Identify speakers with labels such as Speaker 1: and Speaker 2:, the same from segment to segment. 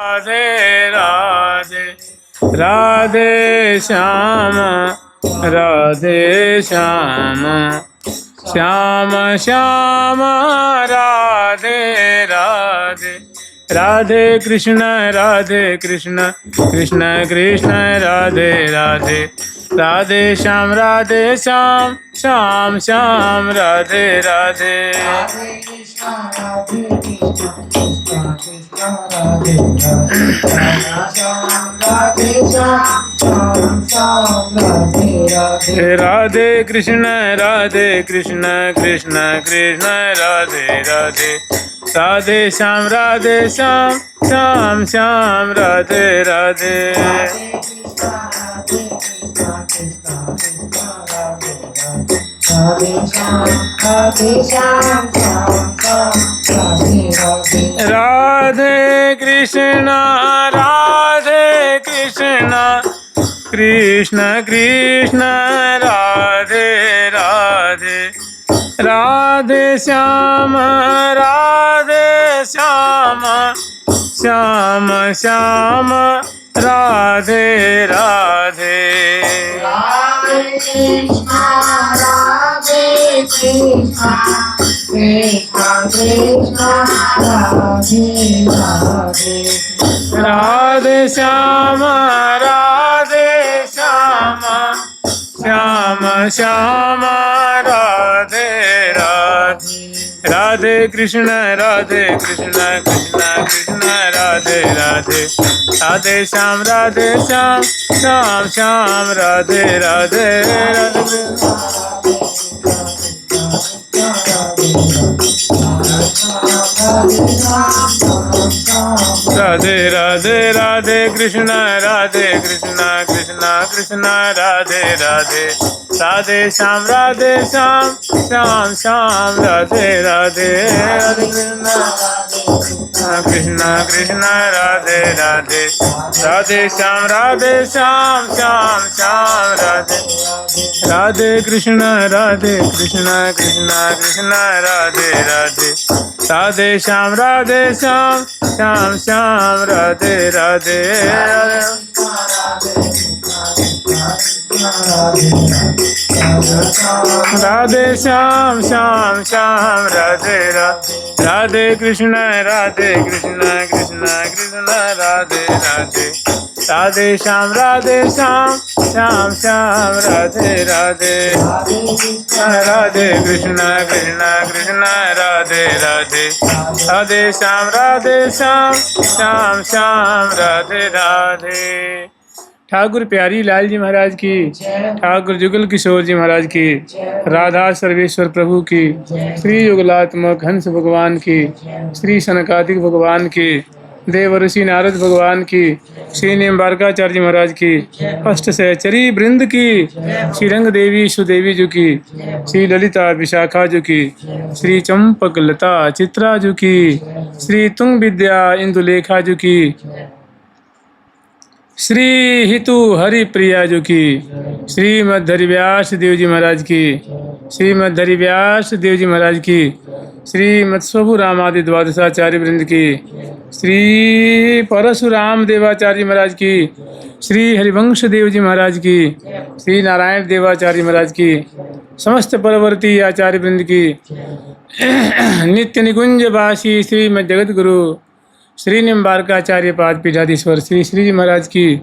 Speaker 1: राधे राधे राधे श्याम राधे श्याम श्याम श्याम राधे राधे राधे कृष्ण कृष्ण कृष्ण राधे राधे राधे श्याम श्याम श्याम राधे राधे राधे कृष्ण कृष्ण कृष्ण राधे राधे राधे श्याम श्याम श्याम राधे राधे राधे कृष्ण कृष्ण कृष्ण राधे राधे राधे श्याम श्याम श्याम श्याम राधे राधे राधे श्याम श्याम श्याम राधे राधे राधे कृष्ण कृष्ण कृष्ण राधे राधे राधे श्याम श्याम श्याम राधे राधे राधे राधे राधे कृष्ण कृष्ण कृष्ण राधे राधे राधे श्याम श्याम श्याम राधे राधे कृष्ण कृष्ण राधे राधे राधे श्याम श्याम श्याम राधे राधे कृष्ण कृष्ण कृष्ण राधे राधे राधे श्याम श्याम श्याम राधे राधे राधे श्याम श्याम श्याम राधे राधे कृष्ण कृष्ण कृष्ण राधे राधे राधे श्याम श्याम श्याम राधे राधे राधे कृष्ण कृष्ण राधे राधे राधे श्याम श्याम श्याम राधे राधे। ठाकुर प्यारी लाल जी महाराज की, ठाकुर जुगल किशोर जी महाराज की, राधा सर्वेश्वर प्रभु की, श्री युगलात्मक हंस भगवान की, श्री सनकादिक भगवान की, देवर्षि नारद भगवान की, श्री निम्बारकाचार्य जी महाराज की, अष्ट सहचरी वृंद की, श्री रंग देवी सुदेवी जी की, श्री ललिता विशाखा जी की, श्री चंपक लता चित्रा जी की, श्री तुंग विद्या इंदुलेखा जी की, श्री हितु हरि प्रिया जी की, श्रीमद हरिव्यास देव जी महाराज की, श्रीमद हरिव्यास देव जी महाराज की, श्रीमद स्वभु रामादि द्वादशाचार्य वृंद की, श्री परशुराम देवाचार्य महाराज की, श्री हरिवंश देव जी महाराज की, श्री नारायण देवाचार्य महाराज की, समस्त परवर्ती आचार्य वृंद की, नित्य निकुंज वासी श्रीमद जगत गुरु श्री निम्बारकाचार्य पाद पीठाधीश्वर श्री श्री जी महाराज की,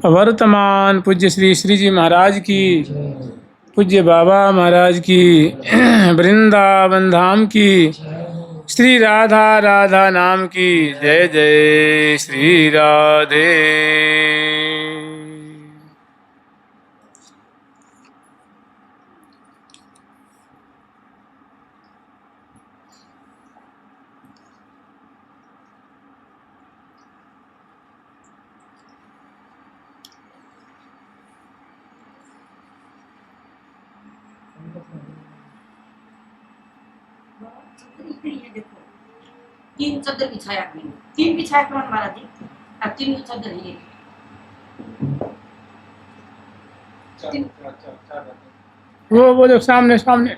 Speaker 1: वर्तमान पूज्य श्री श्री जी महाराज की, पूज्य बाबा महाराज की, वृंदावन धाम की, श्री राधा राधा नाम की, जय जय श्री राधे।
Speaker 2: तीन चादर बिछाया आपने, तीन बिछाया कौन महाराज जी? अब तीन चादर है ये।
Speaker 1: वो जो सामने सामने,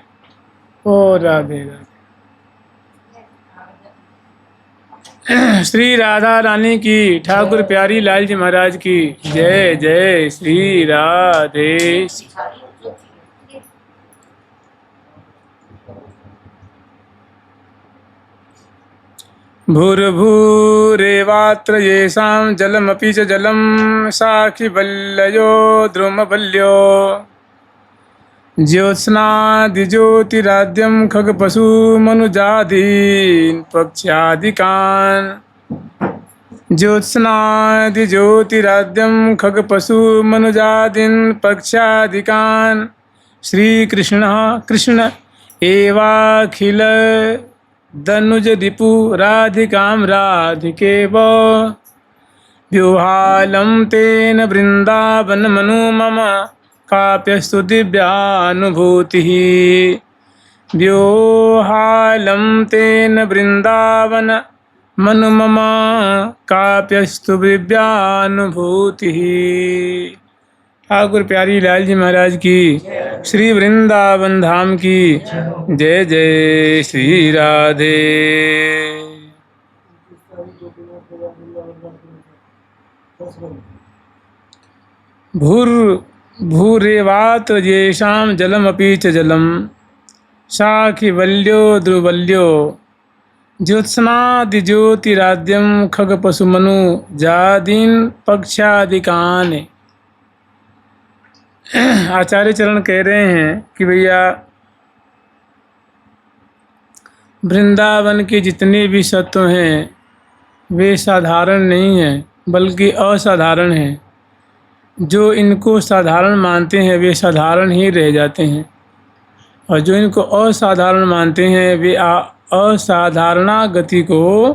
Speaker 1: ओ राधे राधे। श्री राधा रानी की, ठाकुर प्यारी लाल जी महाराज की जय। जय श्री राधे।
Speaker 2: सारी ज्योति है।
Speaker 1: भूर्भूरेवात्र येषां जलमपि च जलं साक्षिवल्लयो द्रुमवल्यो ज्योत्स्नादिज्योतिराद्यं खगपशुमनुजादीन् पक्ष्यादिकान् ज्योत्स्नादिज्योतिराद्यं खगपशुमनुजादीन् पक्ष्यादिकान् श्रीकृष्णः कृष्ण एवाखिल दनुज रिपु राधिकां राधिकेव व्यूहालं तेन वृंदावन मनु मम काप्यस्तु दिव्यानुभूतिः व्यूहालं तेन वृंदावन मनु मम काप्यस्तु दिव्यानुभूतिः। ठाकुर प्यारी लाल जी महाराज की, श्री वृंदावन धाम की जय। जय श्री राधे। भूर्भूरेवात येषां जलमपि च जलं साखिवल्यो ध्रुवल्यो ज्योत्स्नादिज्योतिराद्यं खगपशुमनु जादीन् पक्ष्यादिकान्। आचार्य चरण कह रहे हैं कि भैया वृंदावन के जितने भी सत्व हैं वे साधारण नहीं हैं बल्कि असाधारण हैं। जो इनको साधारण मानते हैं वे साधारण ही रह जाते हैं और जो इनको असाधारण मानते हैं वे असाधारणा गति को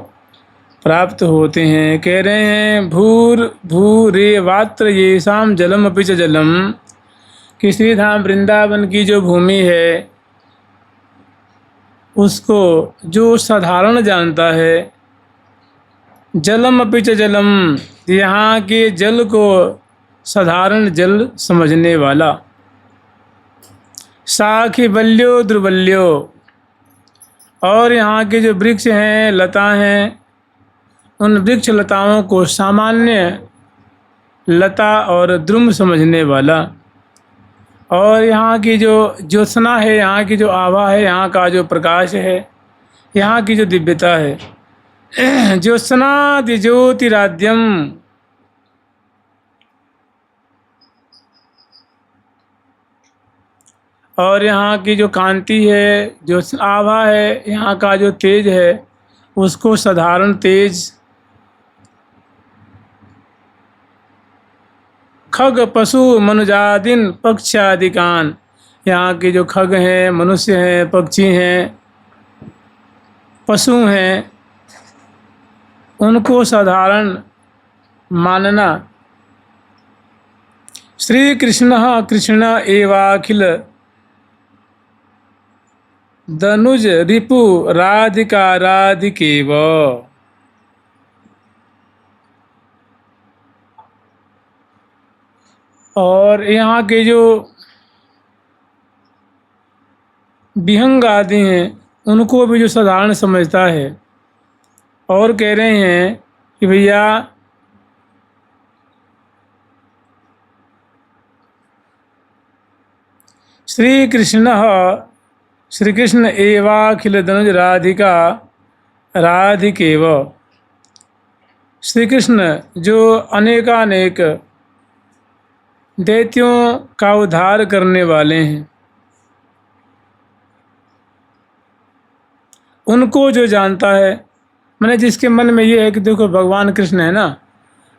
Speaker 1: प्राप्त होते हैं। कह रहे हैं भूर्भूरेवात्र येषां जलमपि च जलं कि श्री धाम वृंदावन की जो भूमि है उसको जो साधारण जानता है, जलम अपि च जलम, यहाँ के जल को साधारण जल समझने वाला, साखिवल्यो ध्रुवल्यो, और यहाँ के जो वृक्ष हैं लता हैं उन वृक्ष लताओं को सामान्य लता और द्रुम समझने वाला, और यहाँ की जो ज्योत्सना है, यहाँ की जो आभा है, यहाँ का जो प्रकाश है, यहाँ की जो दिव्यता है, ज्योत्स्नादिज्योतिराद्यम, और यहाँ की जो कांति है, जो आभा है, यहाँ का जो तेज है उसको साधारण तेज, खग पशु मनुजादिन पक्ष्यादिकान, यहाँ के जो खग हैं, मनुष्य हैं, पक्षी हैं, पशु हैं, उनको साधारण मानना। श्री कृष्ण कृष्ण एवाखिल दनुज रिपु राधिका राधिकेव। और यहाँ के जो विहंग आदि हैं उनको भी जो साधारण समझता है, और कह रहे हैं कि भैया श्री कृष्ण एवाखिल दनुज राधिका राधिकेव। श्री कृष्ण जो अनेकानेक दैत्यों का उद्धार करने वाले हैं, उनको जो जानता है, मैंने जिसके मन में ये है कि देखो भगवान कृष्ण है ना,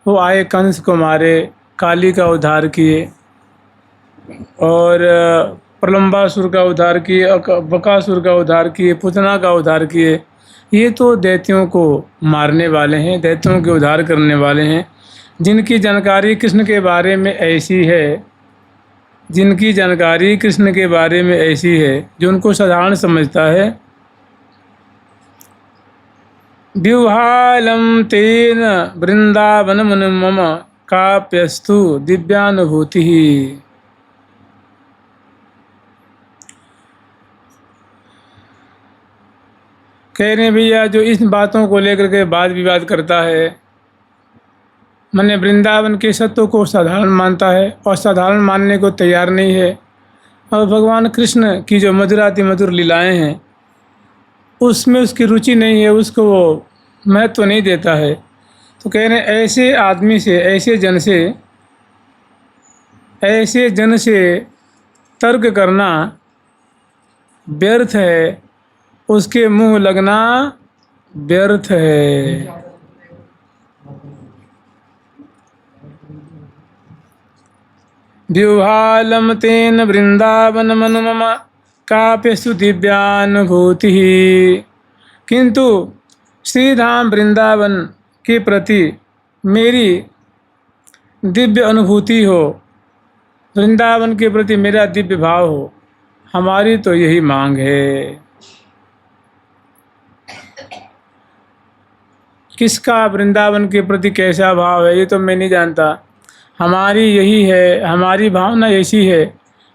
Speaker 1: वो आए कंस को मारे, काली का उद्धार किए और प्रलंबासुर का उद्धार किए, बकासुर का उद्धार किए, पुतना का उद्धार किए, ये तो दैत्यों को मारने वाले हैं, दैत्यों के उद्धार करने वाले हैं। जिनकी जानकारी कृष्ण के बारे में ऐसी है, जिनकी जानकारी कृष्ण के बारे में ऐसी है, जो उनको साधारण समझता है, व्यूहालम तेन वृंदावन मन मम काप्यस्तु दिव्यानुभूति। कह रहे हैं भैया जो इस बातों को लेकर के वाद विवाद करता है, मैंने वृंदावन के सत्व को साधारण मानता है और साधारण मानने को तैयार नहीं है, और भगवान कृष्ण की जो मधुराति मधुर लीलाएं हैं उसमें उसकी रुचि नहीं है, उसको वो महत्व नहीं देता है। तो कह रहे हैं ऐसे आदमी से, ऐसे जन से तर्क करना व्यर्थ है, उसके मुंह लगना व्यर्थ है। व्युहालम तेन वृंदावन मनु मम काप्यस्तु दिव्यानुभूति। किंतु श्रीधाम वृंदावन के प्रति मेरी दिव्य अनुभूति हो, वृंदावन के प्रति मेरा दिव्य भाव हो, हमारी तो यही मांग है। किसका वृंदावन के प्रति कैसा भाव है ये तो मैं नहीं जानता, हमारी यही है, हमारी भावना ऐसी है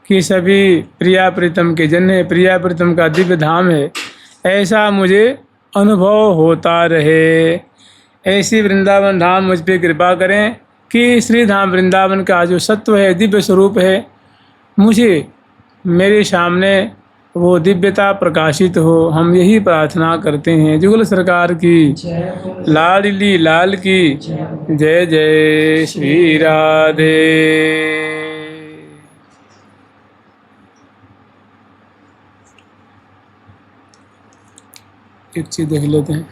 Speaker 1: कि सभी प्रिया प्रीतम के जन है, प्रिया प्रीतम का दिव्य धाम है, ऐसा मुझे अनुभव होता रहे। ऐसी वृंदावन धाम मुझ पे कृपा करें कि श्री धाम वृंदावन का जो सत्व है, दिव्य स्वरूप है, मुझे मेरे सामने वो दिव्यता प्रकाशित हो। हम यही प्रार्थना करते हैं। जुगल सरकार की, लाडली लाल की जय जय श्री राधे। एक चीज देख लेते हैं।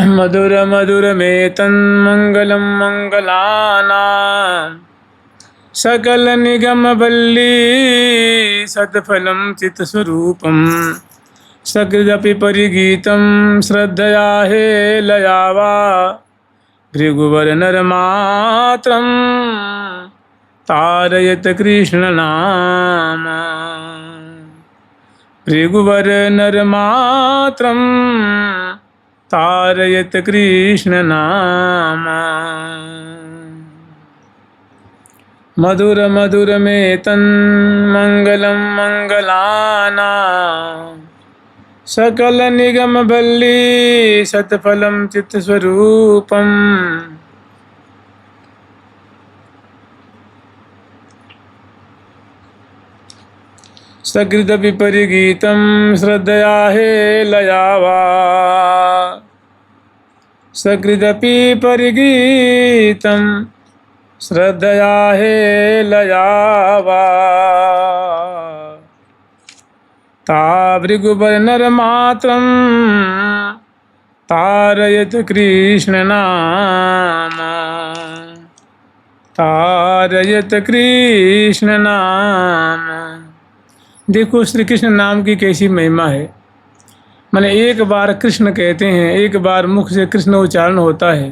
Speaker 1: मधुर मधुर में तन मंगलम मंगलानां सकल निगम बल्ली सत्फलम चित स्वरूपम सकृदपि परिगीतम श्रद्धया हे लयावा भृगुवर नरमात्रम तारयत कृष्ण नाम। भृगुवर नरमात्रम तारयत कृष्ण नाम। मधुर मधुर में तन मंगलम मंगलाना सकल निगम बल्ली सत्फलम चित्त स्वरूपम। सकृदपि परिगीतम श्रद्धया हे लयावा। सकृदपि परिगीतम श्रद्धया हे लयावा। ता भृगुवर नरमात्रम तारयत कृष्ण नाम। तारयत कृष्ण नाम। देखो श्री कृष्ण नाम की कैसी महिमा है। माने एक बार कृष्ण कहते हैं, एक बार मुख से कृष्ण उच्चारण होता है,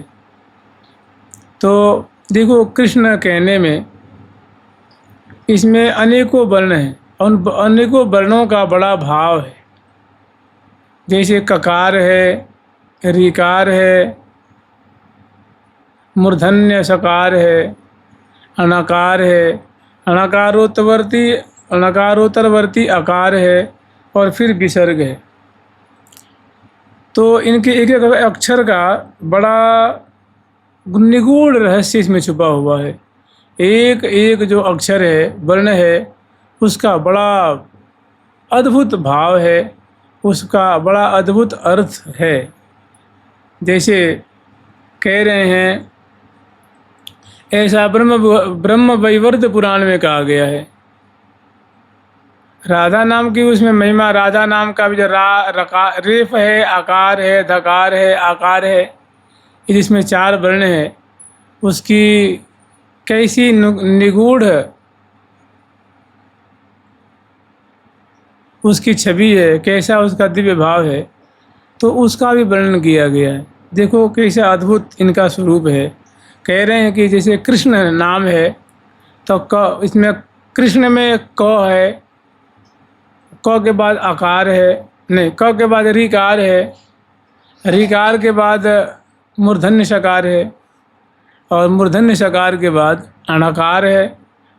Speaker 1: तो देखो कृष्ण कहने में इसमें अनेकों वर्ण हैं, उन अनेकों वर्णों का बड़ा भाव है। जैसे ककार है, ऋकार है, मूर्धन्य सकार है, अणकार है, अणकारोत्तरवर्ती अकार है और फिर विसर्ग है। तो इनके एक एक अक्षर का बड़ा निगूढ़ रहस्य इसमें छुपा हुआ है। एक एक जो अक्षर है, वर्ण है, उसका बड़ा अद्भुत भाव है, उसका बड़ा अद्भुत अर्थ है। जैसे कह रहे हैं, ऐसा ब्रह्म वैवर्त पुराण में कहा गया है। राधा नाम की उसमें महिमा, राधा नाम का भी जो रेफ है, आकार है, धकार है, आकार है, जिसमें 4 वर्ण है, उसकी कैसी निगूढ़ उसकी छवि है, कैसा उसका दिव्य भाव है, तो उसका भी वर्णन किया गया है। देखो कैसा अद्भुत इनका स्वरूप है। कह रहे हैं कि जैसे कृष्ण नाम है तो क, इसमें कृष्ण में क है, क के बाद आकार है, नहीं क के बाद ऋकार है, ऋकार के बाद मूर्धन्य शकार है, और मूर्धन्य शकार के बाद अणकार है,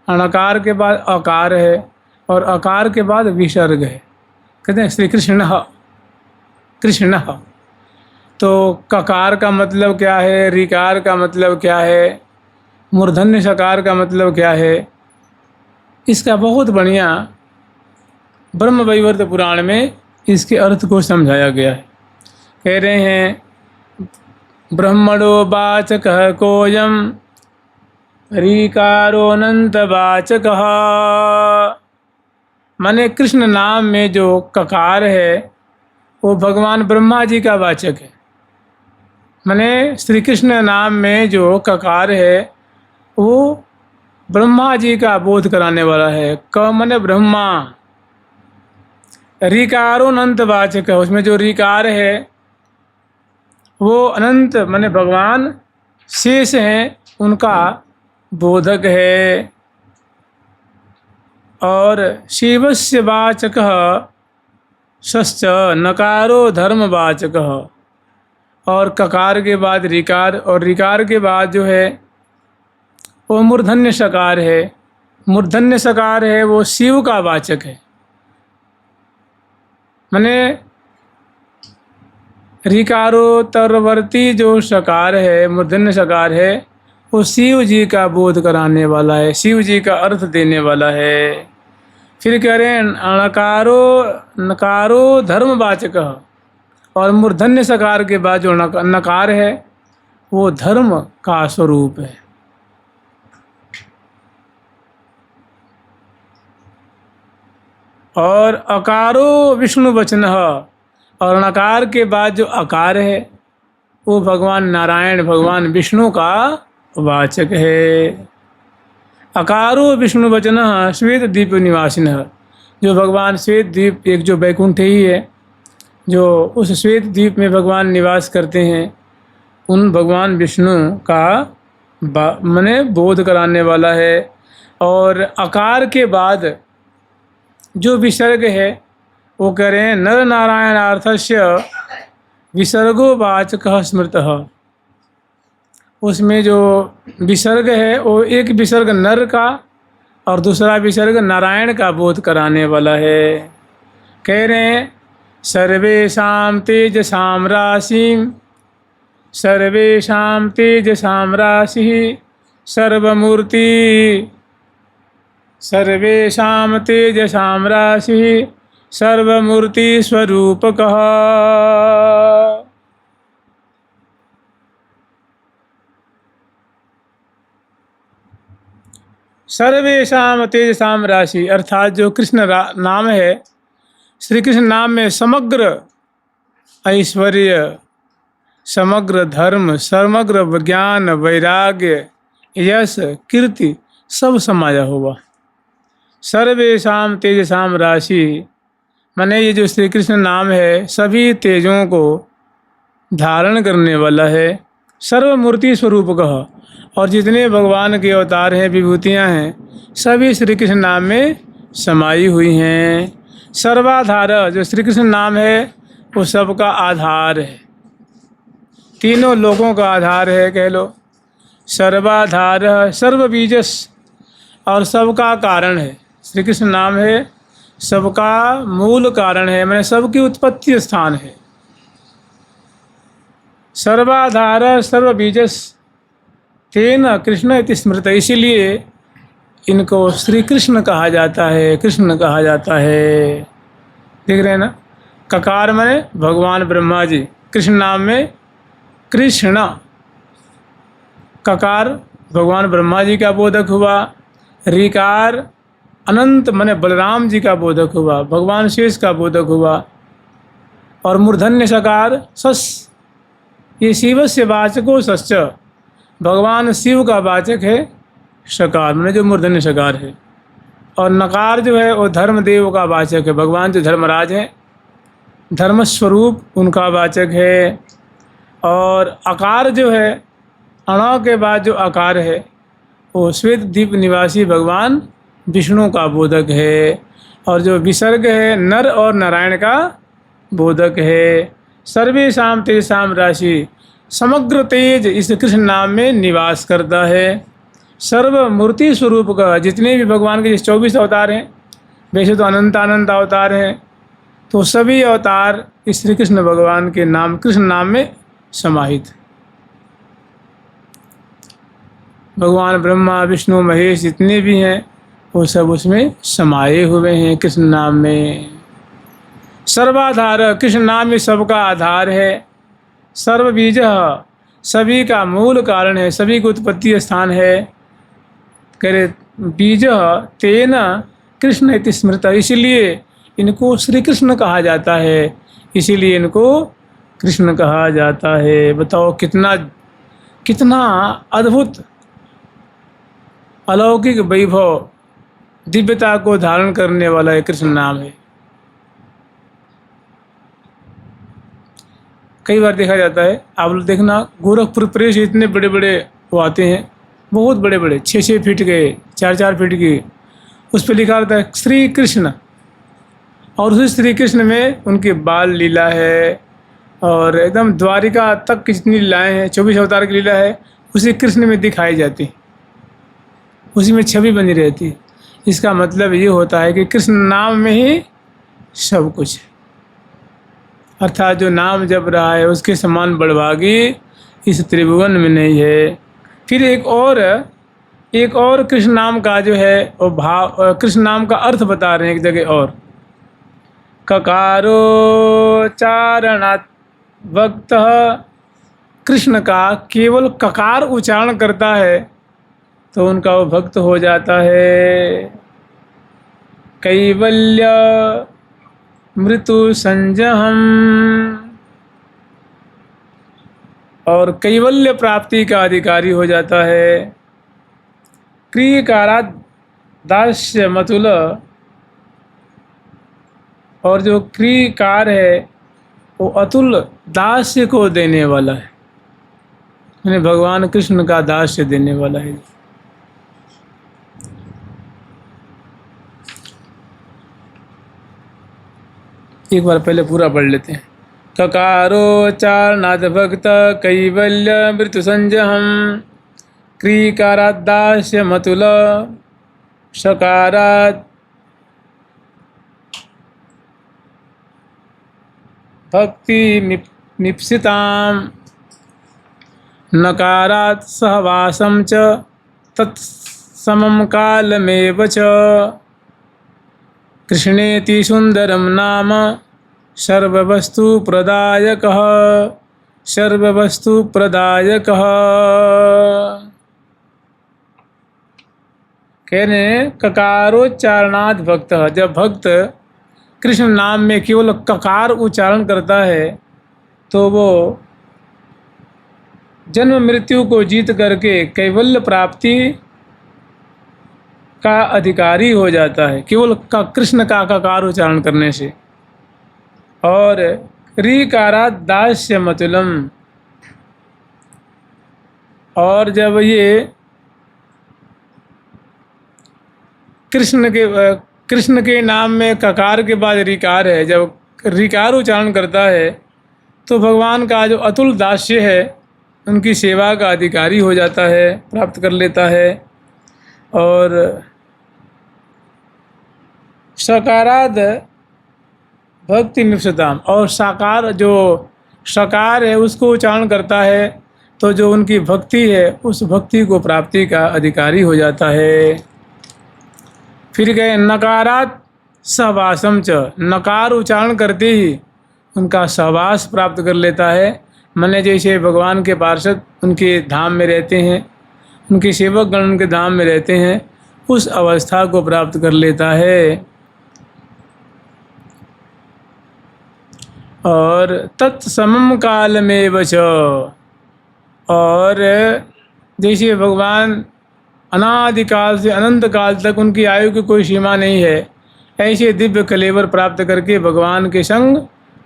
Speaker 1: अणकार के बाद अकार है, और अकार के बाद विसर्ग है। कहते हैं श्री कृष्ण कृष्ण। तो ककार का मतलब क्या है, ऋकार का मतलब क्या है, मूर्धन्य सकार का मतलब क्या है, इसका बहुत बढ़िया ब्रह्म वैवर्त पुराण में इसके अर्थ को समझाया गया है। कह रहे हैं ब्रह्मणो वाचकः कोऽयं ऋकारोऽनंत वाचकः। माने कृष्ण नाम में जो ककार है वो भगवान ब्रह्मा जी का वाचक है। माने श्री कृष्ण नाम में जो ककार है वो ब्रह्मा जी का बोध कराने वाला है। क माने ब्रह्मा, ऋकारोऽनंत वाचक है, उसमें जो ऋकार है वो अनंत माने भगवान शेष हैं उनका बोधक है। और शिवस्य वाचकः षश्च नकारो धर्मवाचकः। और ककार के बाद ऋकार और ऋकार के बाद जो है वो मूर्धन्य सकार है। मूर्धन्य सकार है वो शिव का वाचक है। माने ऋकारोत्तरवर्ती जो सकार है, मूर्धन्य सकार है, वो शिव जी का बोध कराने वाला है, शिव जी का अर्थ देने वाला है। फिर कह रहे हैं नकारो धर्मवाचक। और मूर्धन्य सकार के बाद जो नकार है वो धर्म का स्वरूप है। और अकारो विष्णु वचनः। और नकार के बाद जो अकार है वो भगवान नारायण, भगवान विष्णु का वाचक है। अकारो विष्णु वचनः श्वेत द्वीप निवासिनः। जो भगवान श्वेत द्वीप, एक जो वैकुंठ ही है, जो उस श्वेत द्वीप में भगवान निवास करते हैं, उन भगवान विष्णु का माने बोध कराने वाला है। और अकार के बाद जो विसर्ग है वो कह रहे हैं नर नारायणार्थस्य विसर्गो वाचकः स्मृतः। उसमें जो विसर्ग है वो एक विसर्ग नर का और दूसरा विसर्ग नारायण का बोध कराने वाला है। कह रहे हैं सर्वेषां तेजसां राशिं, सर्वेषां तेजसां राशिः सर्वमूर्ति, सर्वेषां तेजसां राशिः सर्वमूर्ति स्वरूपकः। सर्वेषां तेजसां राशि अर्थात जो कृष्ण नाम है, श्री कृष्ण नाम में समग्र ऐश्वर्य, समग्र धर्म, समग्र ज्ञान, वैराग्य, यश, कीर्ति सब समाया हुआ। सर्वेषां तेजसां राशि माने ये जो श्री कृष्ण नाम है सभी तेजों को धारण करने वाला है। सर्वमूर्ति स्वरूपकः। और जितने भगवान के अवतार हैं, विभूतियाँ हैं, सभी श्री कृष्ण नाम में समाई हुई हैं। सर्वाधार जो श्री कृष्ण नाम है वो सबका आधार है, तीनों लोगों का आधार है कह लो। सर्वाधार सर्वबीजस और सबका कारण है। श्री कृष्ण नाम है सबका मूल कारण है, मैंने सबकी उत्पत्ति स्थान है। सर्वाधार सर्वबीजस तेन कृष्ण इति स्मृत। इसीलिए इनको श्री कृष्ण कहा जाता है, कृष्ण कहा जाता है। देख रहे हैं ना, ककार माने भगवान ब्रह्मा जी, कृष्ण नाम में कृष्ण, ककार भगवान ब्रह्मा जी का बोधक हुआ। ऋकार अनंत माने बलराम जी का बोधक हुआ, भगवान शेष का बोधक हुआ। और मूर्धन्य सकार सस, ये शिव से वाचको सश्च, भगवान शिव का वाचक है सकार माने जो मूर्धन्य सकार है। और नकार जो है वो धर्मदेव का वाचक है, भगवान जो धर्मराज हैं, धर्मस्वरूप उनका वाचक है। और आकार जो है, अणा के बाद जो आकार है वो श्वेत द्वीप निवासी भगवान विष्णु का बोधक है। और जो विसर्ग है नर और नारायण का बोधक है। सर्वेषां तेजसां राशि, समग्र तेज इस कृष्ण नाम में निवास करता है। सर्वमूर्ति स्वरूप का, जितने भी भगवान के 24 अवतार हैं, वैसे तो अनंत अवतार हैं, तो सभी अवतार श्री कृष्ण भगवान के नाम, कृष्ण नाम में समाहित। भगवान ब्रह्मा विष्णु महेश जितने भी हैं वो सब उसमें समाये हुए हैं कृष्ण नाम में। सर्वाधार, कृष्ण नाम में सबका आधार है। सर्व बीज, सभी का मूल कारण है, सभी की उत्पत्ति स्थान है। करे बीज तेन कृष्ण इति स्मृत, इसलिए इनको श्री कृष्ण कहा जाता है, इसीलिए इनको कृष्ण कहा जाता है। बताओ कितना कितना अद्भुत अलौकिक वैभव, दिव्यता को धारण करने वाला एक कृष्ण नाम है। कई बार देखा जाता है, आप लोग देखना, गोरखपुर प्रेस इतने बड़े बड़े वो आते हैं, बहुत बड़े बड़े, 6-6 फीट के, 4-4 फीट के, उस पर लिखा रहता है श्री कृष्ण, और उसी श्री कृष्ण में उनके बाल लीला है, और एकदम द्वारिका तक की जितनी लीलाएँ हैं, 24 अवतार की लीला है, उसी कृष्ण में दिखाई जाती, उसी में छवि बनी रहती। इसका मतलब ये होता है कि कृष्ण नाम में ही सब कुछ है, अर्थात जो नाम जप रहा है उसके समान बड़भागी इस त्रिभुवन में नहीं है। फिर एक और कृष्ण नाम का जो है वो भाव, कृष्ण नाम का अर्थ बता रहे हैं एक जगह और। ककारो चारणात् भक्त, कृष्ण का केवल ककार उच्चारण करता है तो उनका वो भक्त हो जाता है। कैवल्य मृत्यु संजहम, और कैवल्य प्राप्ति का अधिकारी हो जाता है। क्रियकारा दास्य मतुल, और जो क्रियकार है वो अतुल दास्य को देने वाला है, यानी भगवान कृष्ण का दास्य देने वाला है। एक बार पहले पूरा पढ़ लेते हैं। ककारो चारनाथ भक्त कैवल्य मृत्यु संजहम, क्रीकारादास्य मतुल सकारात् भक्ति निप्सिताम, नकारात् सहवासम च तत्समं कालमेव च, कृष्णेति सुंदरम नाम सर्ववस्तु प्रदायकः, सर्ववस्तु प्रदायकः। कहने ककारोच्चारणात् भक्त, जब भक्त कृष्ण नाम में केवल ककार उच्चारण करता है तो वो जन्म मृत्यु को जीत करके कैवल्य प्राप्ति का अधिकारी हो जाता है, केवल कृष्ण का ककार उच्चारण करने से। और रीकारात् दास्य मतुलम, और जब ये कृष्ण के नाम में ककार के बाद रीकार है, जब रीकार उच्चारण करता है तो भगवान का जो अतुल दास्य है उनकी सेवा का अधिकारी हो जाता है, प्राप्त कर लेता है। और सकाराद भक्ति निप्सताम, और साकार जो सकार है उसको उच्चारण करता है तो जो उनकी भक्ति है उस भक्ति को प्राप्ति का अधिकारी हो जाता है। फिर गए नकारात सहवासम च, नकार उच्चारण करते ही उनका सहवास प्राप्त कर लेता है। माने जैसे भगवान के पार्षद उनके धाम में रहते हैं, उनके सेवक गण उनके धाम में रहते हैं, उस अवस्था को प्राप्त कर लेता है। और तत्समम काल में बच, और जैसे भगवान अनादिकाल से अनंत काल तक उनकी आयु की कोई सीमा नहीं है, ऐसे दिव्य कलेवर प्राप्त करके भगवान के संग,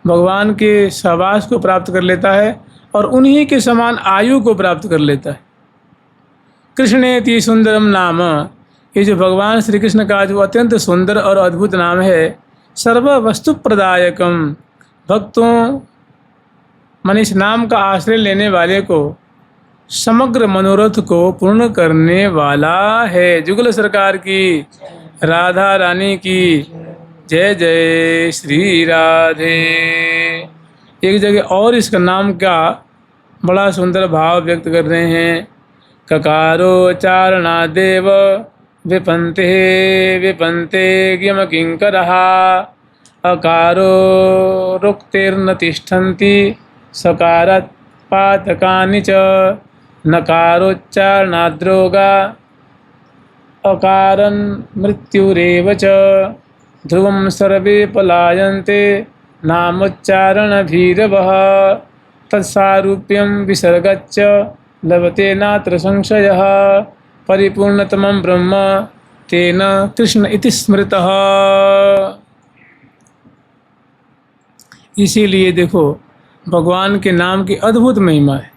Speaker 1: भगवान के सहवास को प्राप्त कर लेता है और उन्हीं के समान आयु को प्राप्त कर लेता है। कृष्णेति सुंदरम नाम, ये जो भगवान श्री कृष्ण का जो अत्यंत सुंदर और अद्भुत नाम है, सर्व वस्तु प्रदायकम, भक्तों मन इस नाम का आश्रय लेने वाले को समग्र मनोरथ को पूर्ण करने वाला है। जुगल सरकार की, राधा रानी की, जय जय श्री राधे। एक जगह और इसका नाम का बड़ा सुंदर भाव व्यक्त कर रहे हैं। ककारो चारणादेव विपन्ते विपन्ते यम किंकरः अकारो रुक्तिर्न तिष्ठन्ति सकारात् पातकानि च नकारोच्चारणाद्रोगा अकारन् मृत्युरेव च ध्रुवं सर्वे पलायन्ते नामोच्चारणभीरवः तत्सारूप्यं विसर्गच्च लभते नात्र संशयः परिपूर्णतमं ब्रह्म तेन कृष्ण इति स्मृतः। इसीलिए देखो भगवान के नाम की अद्भुत महिमा है।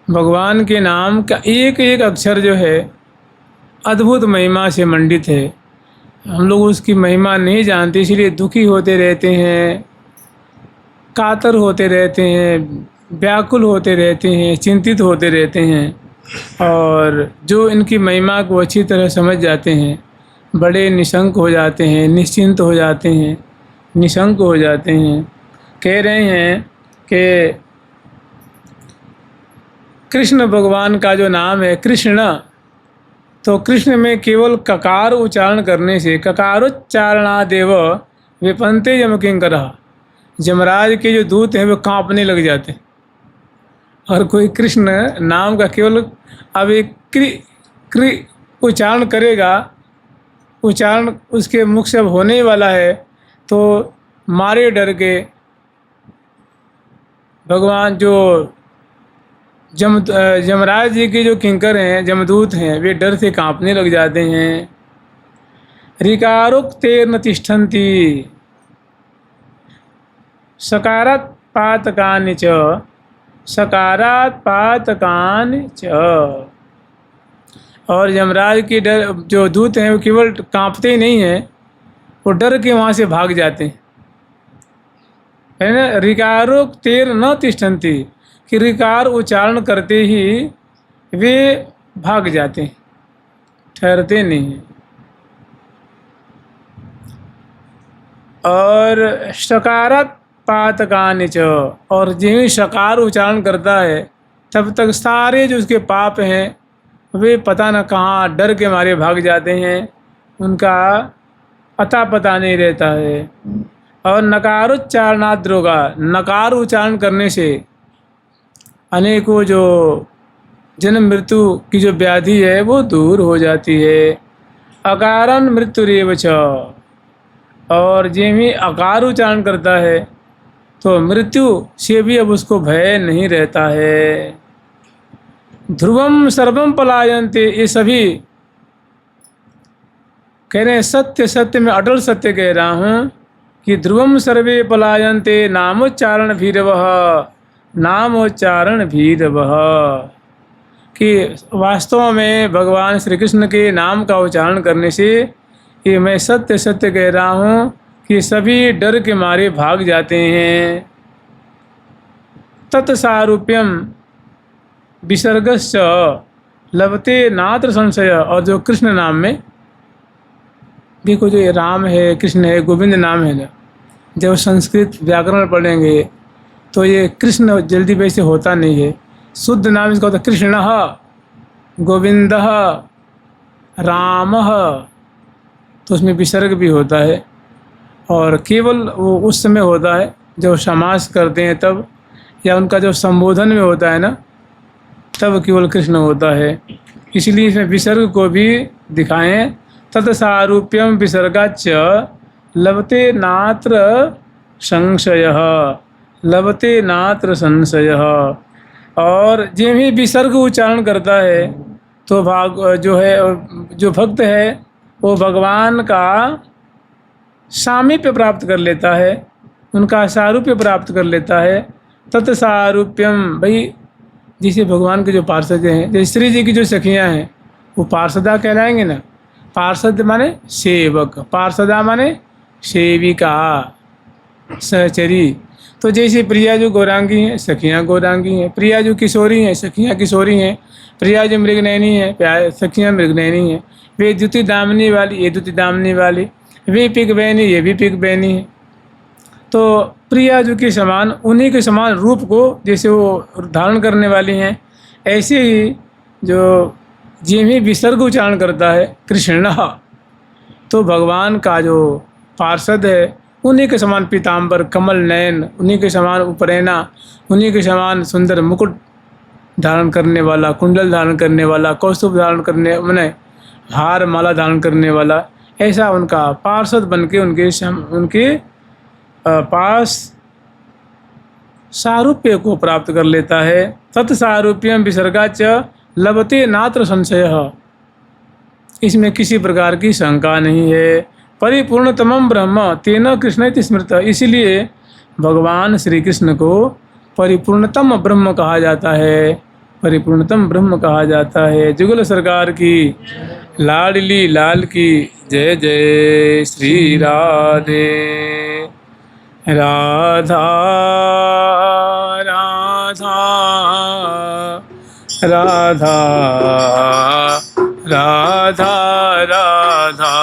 Speaker 1: भगवान के नाम का एक एक अक्षर जो है अद्भुत महिमा से मंडित है। हम लोग उसकी महिमा नहीं जानते, इसीलिए दुखी होते रहते हैं, कातर होते रहते हैं, व्याकुल होते रहते हैं, चिंतित होते रहते हैं। और जो इनकी महिमा को अच्छी तरह समझ जाते हैं बड़े निशंक हो जाते हैं, निश्चिंत हो जाते हैं, निशंक हो जाते हैं। कह रहे हैं कि कृष्ण भगवान का जो नाम है कृष्ण, तो कृष्ण में केवल ककार उच्चारण करने से ककारोच्चारणादेव विपन्ते यम किंकरः, यमराज के जो दूत हैं वो कांपने लग जाते हैं। और कोई कृष्ण नाम का केवल अब एक क्रि उच्चारण करेगा, उच्चारण उसके मुख से अब होने वाला है, तो मारे डर के भगवान जो यमराज जी के जो किंकर हैं, जमदूत हैं, वे डर से कांपने लग जाते हैं। ऋकारोक्तेर्न तिष्ठन्ति सकारात् पातकानि च सकारात् पातकानि च। और यमराज के डर जो दूत हैं वो केवल कांपते ही नहीं हैं, वो डर के वहाँ से भाग जाते हैं, है ना। ऋकारोक्तेर्न न तिष्ठन्ति कि ऋकार उच्चारण करते ही वे भाग जाते हैं, ठहरते नहीं हैं। और सकारात् पातकानि च, और जो सकार उच्चारण करता है तब तक सारे जो उसके पाप हैं वे पता न कहाँ डर के मारे भाग जाते हैं, उनका अता पता नहीं रहता है। और नकारोच्चारणाद्रोगा, नकार उच्चारण करने से अनेकों जो जन्म मृत्यु की जो व्याधि है वो दूर हो जाती है। अकारन मृत्युरेव च, और जो भी अकार उच्चारण करता है तो मृत्यु से भी अब उसको भय नहीं रहता है। ध्रुवम सर्वम पलायन्ते, ये सभी कह रहे हैं सत्य सत्य में अटल सत्य कह रहा हूँ कि ध्रुवम सर्वे पलायन्ते नामोच्चारण भीरवः नामोच्चारण भीरवः, कि वास्तव में भगवान श्री कृष्ण के नाम का उच्चारण करने से ये मैं सत्य सत्य कह रहा हूँ कि सभी डर के मारे भाग जाते हैं। तत्सारूप्यम विसर्गश्च लभते नात्र संशय, और जो कृष्ण नाम में देखो जो ये राम है, कृष्ण है, गोविंद नाम है ना, जब संस्कृत व्याकरण पढ़ेंगे तो ये कृष्ण जल्दी वैसे होता नहीं है। शुद्ध नाम इसका होता है कृष्णः, गोविंदः, रामः, तो उसमें विसर्ग भी होता है। और केवल वो उस समय होता है जब समास करते हैं तब, या उनका जो संबोधन में होता है ना, तब केवल कृष्ण होता है। इसलिए इसमें विसर्ग को भी दिखाएं। तत्सारूप्यम विसर्गाच्च लभते नात्र संशयः, लभते नात्र संशयः। और जो भी विसर्ग उच्चारण करता है तो जो है जो भक्त है वो भगवान का सामीप्य प्राप्त कर लेता है, उनका सारूप्य प्राप्त कर लेता है। तत्सारूप्यम, भाई जैसे भगवान के जो पार्षद हैं, जैसे श्री जी की जो सखियाँ हैं वो पार्षदा कहलाएंगे ना। पार्षद माने सेवक, पार्षदा माने सेविका, सहचरी। तो जैसे प्रिया जो गौरांगी हैं, सखियाँ गौरांगी हैं, प्रिया जो किशोरी हैं, सखियाँ किशोरी हैं, प्रिया जो मृगनयनी हैं, सखियाँ मृगनयनी हैं, वे द्युति दामिनी वाली, ये द्युति दामिनी वाली, वे पिक बहनी, ये भी पिक बहनी है। तो प्रिया जो के समान, उन्हीं के समान रूप को जैसे वो धारण करने वाली हैं, ऐसे ही जो जिन्हें विसर्ग उच्चारण करता है कृष्ण, तो भगवान का जो पार्षद है उन्हीं के समान पीताम्बर, कमल नयन, उन्हीं के समान उपरैना, उन्हीं के समान सुंदर मुकुट धारण करने वाला, कुंडल धारण करने वाला, कौस्तुभ धारण करने, मैंने हार माला धारण करने वाला, ऐसा उनका पार्षद बन के उनके पास सारूप्य को प्राप्त कर लेता है। तत्सारूप्यम विसर्गा च लभते नात्र संशय, इसमें किसी प्रकार की शंका नहीं है। परिपूर्णतमं ब्रह्म तेन कृष्ण इति स्मृत, इसलिए भगवान श्री कृष्ण को परिपूर्णतम ब्रह्म कहा जाता है, परिपूर्णतम ब्रह्म कहा जाता है। जुगल सरकार की, लाडली लाल की जय जय। श्री राधे राधा राधा राधा राधा राधा